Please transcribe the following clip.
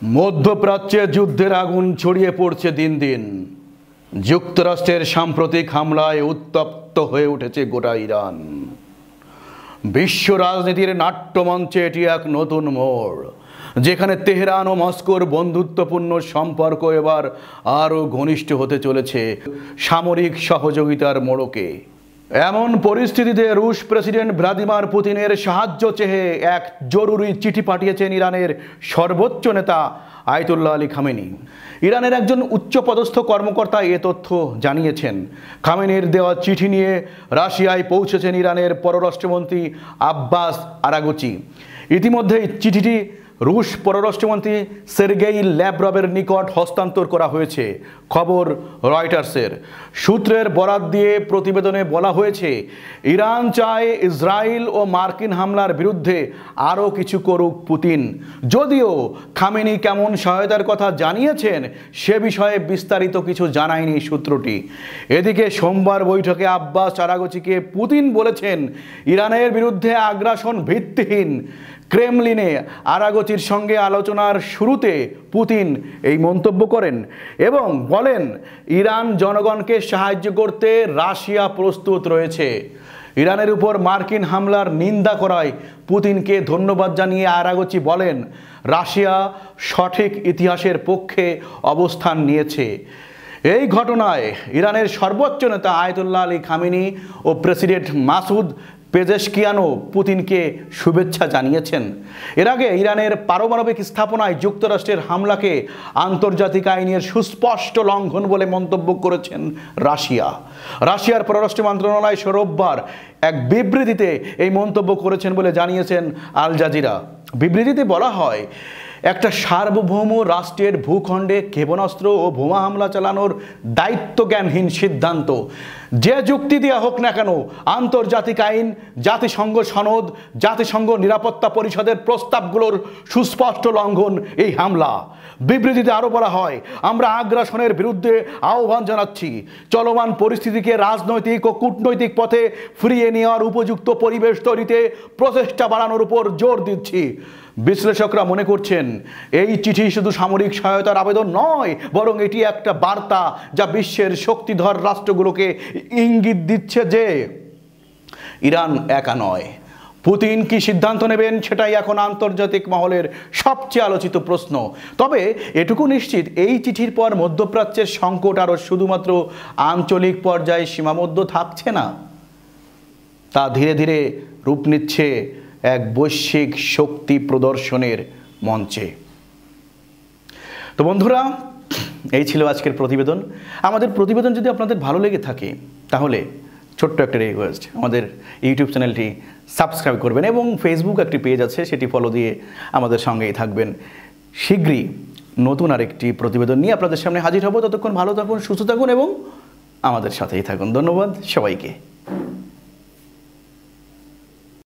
মধ্যপ্রাচ্যে যুদ্ধের আগুন ছড়িয়ে পড়ছে দিন দিন। যুক্তরাষ্ট্রের সাম্প্রতিক হামলায় উত্তপ্ত হয়ে উঠেছে গোটা ইরান। বিশ্ব রাজনীতির নাট্যমঞ্চে এটি এক নতুন মোড়, যেখানে তেহরান ও মস্কোর বন্ধুত্বপূর্ণ সম্পর্ক এবার আরও ঘনিষ্ঠ হতে চলেছে সামরিক সহযোগিতার মোড়কে। এমন পরিস্থিতিতে রুশ প্রেসিডেন্ট ভ্লাদিমির পুতিনের সাহায্য চেয়ে এক জরুরি চিঠি পাঠিয়েছেন ইরানের সর্বোচ্চ নেতা আয়াতুল্লাহ আলী খামেনি। ইরানের একজন উচ্চপদস্থ কর্মকর্তা এ তথ্য জানিয়েছেন। খামেনির দেওয়া চিঠি নিয়ে রাশিয়ায় পৌঁছেছেন ইরানের পররাষ্ট্রমন্ত্রী আব্বাস আরাগচি। ইতিমধ্যেই চিঠিটি রুশ পররাষ্ট্রমন্ত্রী সের্গেই ল্যাভরভের নিকট হস্তান্তর করা হয়েছে। খবর রয়টার্সের। সূত্রের বরাত দিয়ে প্রতিবেদনে বলা হয়েছে, ইরান চায় ইসরায়েল ও মার্কিন হামলার বিরুদ্ধে আরও কিছু করুক পুতিন। যদিও খামেনি কেমন সহায়তার কথা জানিয়েছেন সে বিষয়ে বিস্তারিত কিছু জানায়নি সূত্রটি। এদিকে সোমবার বৈঠকে আব্বাস আরাগচিকে পুতিন বলেছেন, ইরানের বিরুদ্ধে আগ্রাসন ভিত্তিহীন। ক্রেমলিনে আরাগচির সঙ্গে আলোচনার শুরুতে পুতিন এই মন্তব্য করেন এবং বলেন, ইরান জনগণকে সাহায্য করতে রাশিয়া প্রস্তুত রয়েছে। ইরানের উপর মার্কিন হামলার নিন্দা করায় পুতিনকে ধন্যবাদ জানিয়ে আরাগচি বলেন, রাশিয়া সঠিক ইতিহাসের পক্ষে অবস্থান নিয়েছে। এই ঘটনায় ইরানের সর্বোচ্চ নেতা আয়াতুল্লাহ আলী খামেনি ও প্রেসিডেন্ট মাসুদ পেজেশকিয়ানও পুতিনকে শুভেচ্ছা জানিয়েছেন। এর আগে ইরানের পারমাণবিক স্থাপনায় যুক্তরাষ্ট্রের হামলাকে আন্তর্জাতিক আইনের সুস্পষ্ট লঙ্ঘন বলে মন্তব্য করেছেন রাশিয়ার পররাষ্ট্র মন্ত্রণালয় রোববার এক বিবৃতিতে এই মন্তব্য করেছেন বলে জানিয়েছেন আল জাজিরা। বিবৃতিতে বলা হয়, একটা সার্বভৌম রাষ্ট্রের ভূখণ্ডে ক্ষেপণাস্ত্র ও বোমা হামলা চালানোর দায়িত্বজ্ঞানহীন সিদ্ধান্ত, যে যুক্তি দেওয়া হোক না কেন, আন্তর্জাতিক আইন, জাতিসংঘ সনদ, জাতিসংঘ নিরাপত্তা পরিষদের প্রস্তাবগুলোর সুস্পষ্ট লঙ্ঘন এই হামলা। বিবৃতিতে আরও বলা হয়, আমরা আগ্রাসনের বিরুদ্ধে আহ্বান জানাচ্ছি। চলমান পরিস্থিতিকে রাজনৈতিক ও কূটনৈতিক পথে ফিরিয়ে নেওয়ার উপযুক্ত পরিবেশ তৈরিতে প্রচেষ্টা বাড়ানোর উপর জোর দিচ্ছি। বিশ্লেষকরা মনে করছেন, এই চিঠি শুধু সামরিক সহায়তার আবেদন নয়, বরং এটি একটা বার্তা যা বিশ্বের শক্তিধর রাষ্ট্রগুলোকে ইঙ্গিত দিচ্ছে যে ইরান একা নয়। পুতিন কি সিদ্ধান্ত নেবেন সেটাই এখন আন্তর্জাতিক মহলের সবচেয়ে আলোচিত প্রশ্ন। তবে এটুকু নিশ্চিত, এই চিঠির পর মধ্যপ্রাচ্যের সংকট আরও শুধুমাত্র আঞ্চলিক পর্যায়ে সীমাবদ্ধ থাকছে না, তা ধীরে ধীরে রূপ নিচ্ছে এক বৈশ্বিক শক্তি প্রদর্শনের মঞ্চে। তো বন্ধুরা, এই ছিল আজকের প্রতিবেদন। আমাদের প্রতিবেদন যদি আপনাদের ভালো লেগে থাকে তাহলে ছোট্ট একটা রিকোয়েস্ট, আমাদের ইউটিউব চ্যানেলটি সাবস্ক্রাইব করবেন এবং ফেসবুক একটি পেজ আছে, সেটি ফলো দিয়ে আমাদের সঙ্গেই থাকবেন। শীঘ্রই নতুন আরেকটি প্রতিবেদন নিয়ে আপনাদের সামনে হাজির হব। ততক্ষণ ভালো থাকুন, সুস্থ থাকুন এবং আমাদের সাথেই থাকুন। ধন্যবাদ সবাইকে।